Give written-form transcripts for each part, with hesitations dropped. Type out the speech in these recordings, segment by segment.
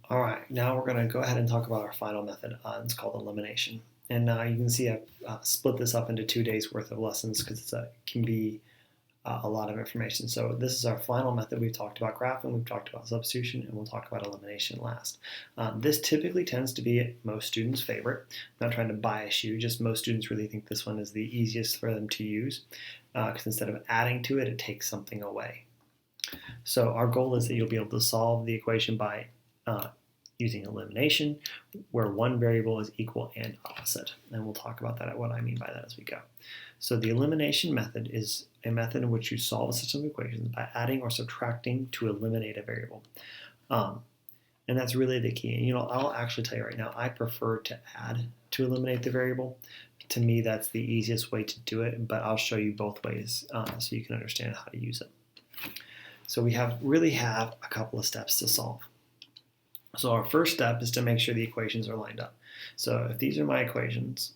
All right, now we're going to go ahead and talk about our final method. It's called elimination. And you can see I've split this up into 2 days worth of lessons because it can be a lot of information. So this is our final method. We've talked about graphing, we've talked about substitution, and we'll talk about elimination last. This typically tends to be most students' favorite. I'm not trying to bias you, just most students really think this one is the easiest for them to use because instead of adding to it, it takes something away. So our goal is that you'll be able to solve the equation by using elimination, where one variable is equal and opposite. And we'll talk about that, what I mean by that as we go. So the elimination method is a method in which you solve a system of equations by adding or subtracting to eliminate a variable. And that's really the key. And I'll actually tell you right now, I prefer to add to eliminate the variable. To me, that's the easiest way to do it, but I'll show you both ways so you can understand how to use it. So we really have a couple of steps to solve. So our first step is to make sure the equations are lined up. So if these are my equations,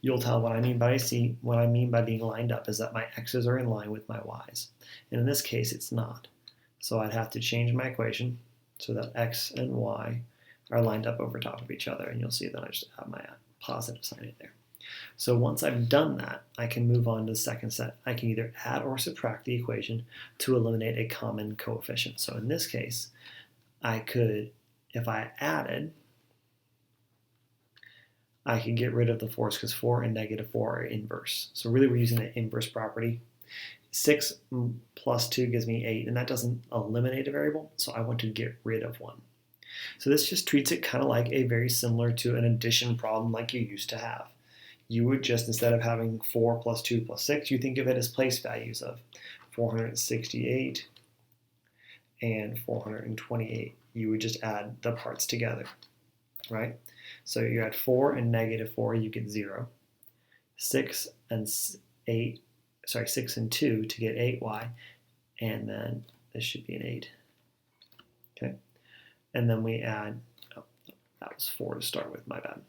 you'll tell what I mean by being lined up is that my x's are in line with my y's. And in this case, it's not. So I'd have to change my equation so that x and y are lined up over top of each other. And you'll see that I just have my positive sign in there. So once I've done that, I can move on to the second step. I can either add or subtract the equation to eliminate a common coefficient. So in this case, I could, if I added, I can get rid of the 4's because 4 and negative 4 are inverse. So really we're using the inverse property. 6 plus 2 gives me 8, and that doesn't eliminate a variable, so I want to get rid of one. So this just treats it kind of like very similar to an addition problem like you used to have. You would just, instead of having 4 plus 2 plus 6, you think of it as place values of 468 and 428. You would just add the parts together, right? So you add 4 and negative 4, you get 0. 6 and 2 to get 8y, and then this should be an 8. Okay, and then we add, oh, that was 4 to start with, my bad.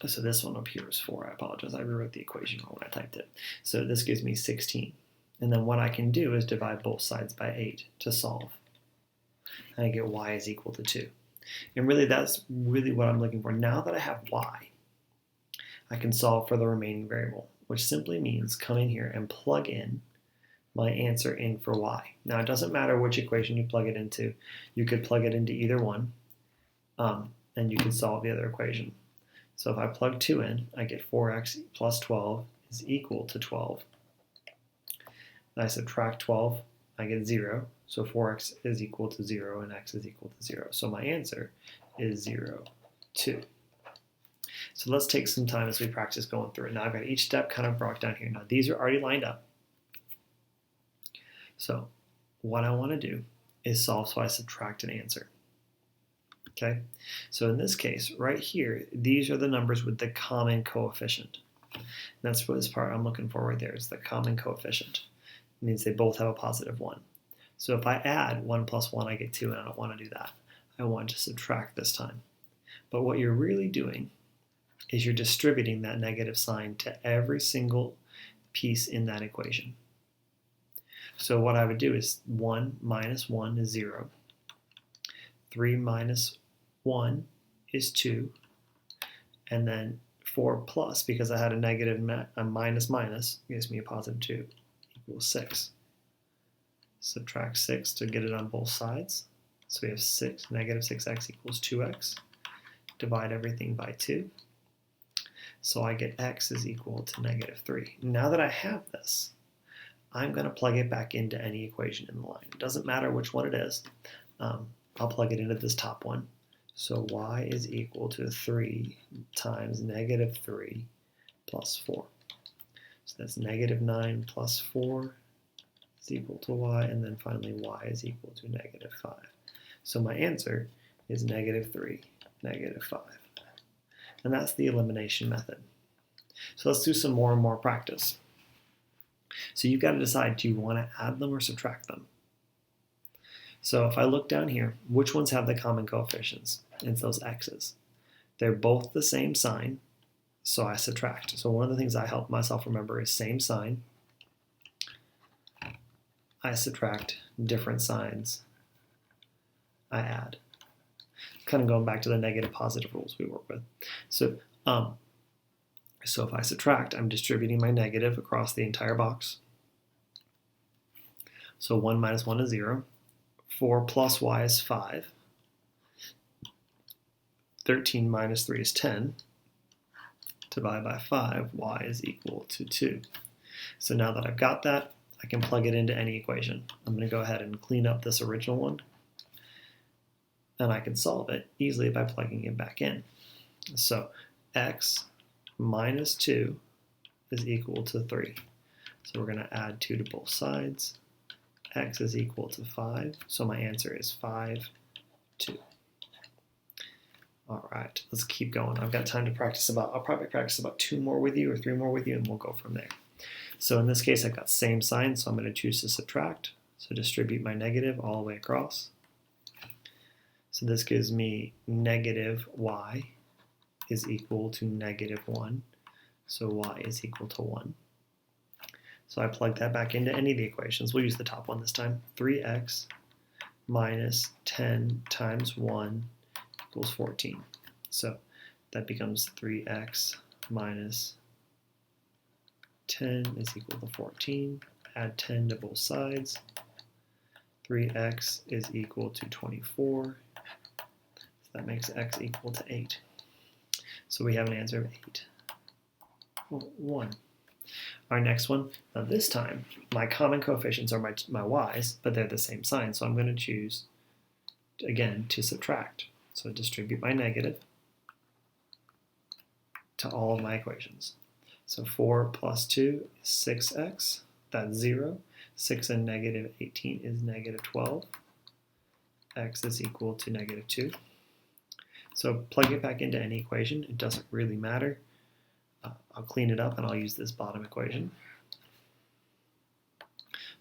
So this one up here is 4. I apologize. I rewrote the equation wrong when I typed it. So this gives me 16. And then what I can do is divide both sides by 8 to solve. And I get y is equal to 2. And really, that's really what I'm looking for. Now that I have y, I can solve for the remaining variable, which simply means come in here and plug in my answer in for y. Now, it doesn't matter which equation you plug it into. You could plug it into either one, and you can solve the other equation. So if I plug 2 in, I get 4x plus 12 is equal to 12. And I subtract 12, I get 0. So 4x is equal to 0 and x is equal to 0. So my answer is 0, 2. So let's take some time as we practice going through it. Now I've got each step kind of brought down here. Now these are already lined up. So what I want to do is solve so I subtract an answer. Okay, so in this case, right here, these are the numbers with the common coefficient. And that's what this part I'm looking for right there is the common coefficient. It means they both have a positive 1. So if I add 1 plus 1, I get 2, and I don't want to do that. I want to subtract this time. But what you're really doing is you're distributing that negative sign to every single piece in that equation. So what I would do is 1 minus 1 is 0. 3 minus 1 is 2, and then 4 plus, because I had a minus minus, gives me a positive 2, equals 6. Subtract 6 to get it on both sides. So we have negative 6x equals 2x. Divide everything by 2. So I get x is equal to negative 3. Now that I have this, I'm going to plug it back into any equation in the line. It doesn't matter which one it is. I'll plug it into this top one. So y is equal to 3 times negative 3 plus 4. So that's negative 9 plus 4 is equal to y, and then finally y is equal to negative 5. So my answer is negative 3, negative 5. And that's the elimination method. So let's do some more and more practice. So you've got to decide, do you want to add them or subtract them? So if I look down here, which ones have the common coefficients? It's those x's. They're both the same sign, so I subtract. So one of the things I help myself remember is same sign. I subtract, different signs I add. Kind of going back to the negative positive rules we work with. So if I subtract, I'm distributing my negative across the entire box. So 1 minus 1 is 0. 4 plus y is 5. 13 minus 3 is 10. Divided by 5, y is equal to 2. So now that I've got that, I can plug it into any equation. I'm going to go ahead and clean up this original one. And I can solve it easily by plugging it back in. So x minus 2 is equal to 3. So we're going to add 2 to both sides. X is equal to 5. So my answer is 5, 2. All right, let's keep going. I've got time to practice I'll probably practice about 2 more with you or 3 more with you, and we'll go from there. So in this case, I've got same sign, so I'm going to choose to subtract. So distribute my negative all the way across. So this gives me negative y is equal to negative 1. So y is equal to 1. So I plug that back into any of the equations. We'll use the top one this time. 3x minus 10 times 1 equals 14. So that becomes 3x minus 10 is equal to 14. Add 10 to both sides. 3x is equal to 24. So that makes x equal to 8. So we have an answer of 8. 1. Our next one, now this time, my common coefficients are my y's, but they're the same sign, so I'm going to choose, again, to subtract. So distribute my negative to all of my equations. So 4 plus 2 is 6x, that's 0. 6 and negative 18 is negative 12. X is equal to negative 2. So plug it back into any equation, it doesn't really matter. I'll clean it up and I'll use this bottom equation.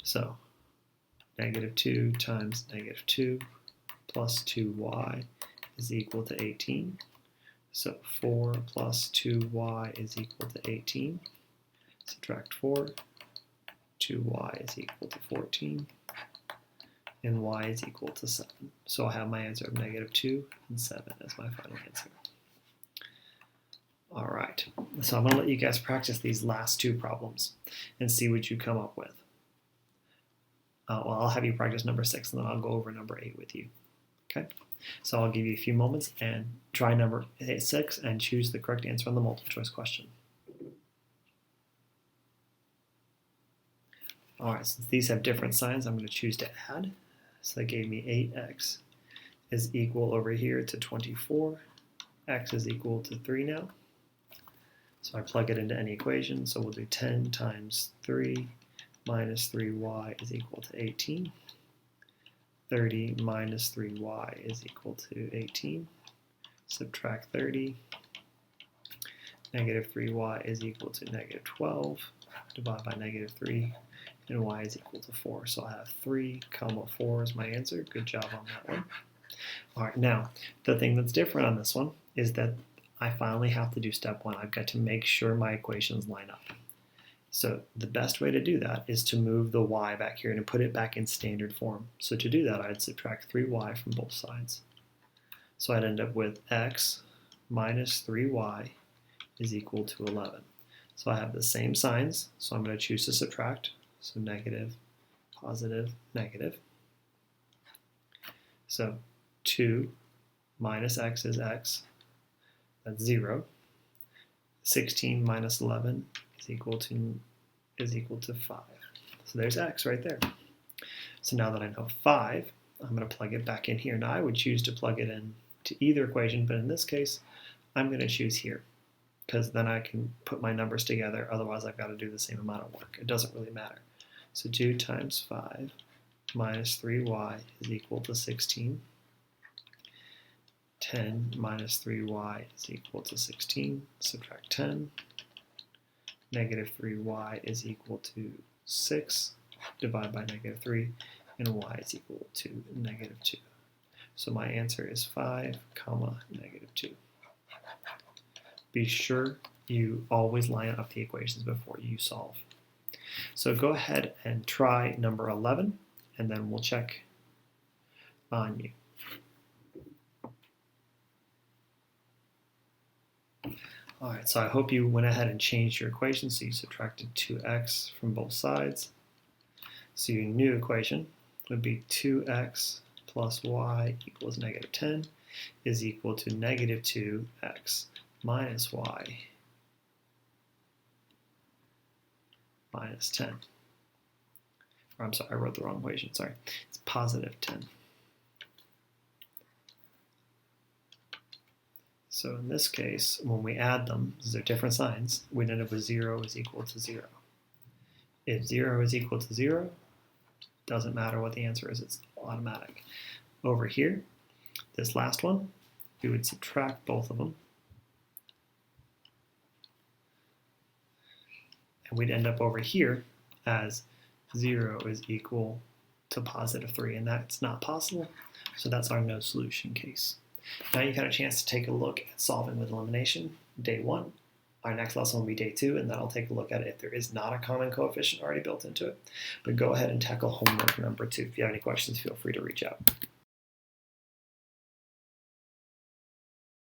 So negative 2 times negative 2 plus 2y is equal to 18. So 4 plus 2y is equal to 18. Subtract 4. 2y is equal to 14. And y is equal to 7. So I have my answer of negative 2 and 7 as my final answer. All right, so I'm going to let you guys practice these last 2 problems and see what you come up with. Well, I'll have you practice number 6, and then I'll go over number 8 with you. Okay, so I'll give you a few moments and try number 6 and choose the correct answer on the multiple choice question. All right, since these have different signs, I'm going to choose to add. So that gave me 8x is equal over here to 24. X is equal to 3 now. So I plug it into any equation. So we'll do 10 times 3 minus 3y is equal to 18. 30 minus 3y is equal to 18. Subtract 30. Negative 3y is equal to negative 12. Divide by negative 3. And y is equal to 4. So I have 3, 4 is my answer. Good job on that one. All right, now, the thing that's different on this one is that I finally have to do step 1. I've got to make sure my equations line up. So the best way to do that is to move the y back here and put it back in standard form. So to do that, I'd subtract 3y from both sides. So I'd end up with x minus 3y is equal to 11. So I have the same signs, so I'm going to choose to subtract. So negative, positive, negative. So 2 minus x is x. That's 0. 16 minus 11 is equal to 5. So there's x right there. So now that I know 5, I'm going to plug it back in here. Now I would choose to plug it in to either equation, but in this case, I'm going to choose here because then I can put my numbers together. Otherwise, I've got to do the same amount of work. It doesn't really matter. So 2 times 5 minus 3y is equal to 16. 10 minus 3y is equal to 16. Subtract 10. Negative 3y is equal to 6. Divide by negative 3. And y is equal to negative 2. So my answer is 5, negative 2. Be sure you always line up the equations before you solve. So go ahead and try number 11, and then we'll check on you. All right, so I hope you went ahead and changed your equation. So you subtracted 2x from both sides. So your new equation would be 2x plus y equals negative 10 is equal to negative 2x minus y minus 10. Or I'm sorry, I wrote the wrong equation, sorry. It's positive 10. So in this case, when we add them, these are different signs, we end up with 0 is equal to 0. If 0 is equal to 0, doesn't matter what the answer is, it's automatic. Over here, this last one, we would subtract both of them. And we'd end up over here as 0 is equal to positive 3, and that's not possible, so that's our no solution case. Now you've had a chance to take a look at solving with elimination, day 1. Our next lesson will be day 2, and then I'll take a look at it if there is not a common coefficient already built into it. But go ahead and tackle homework number 2. If you have any questions, feel free to reach out.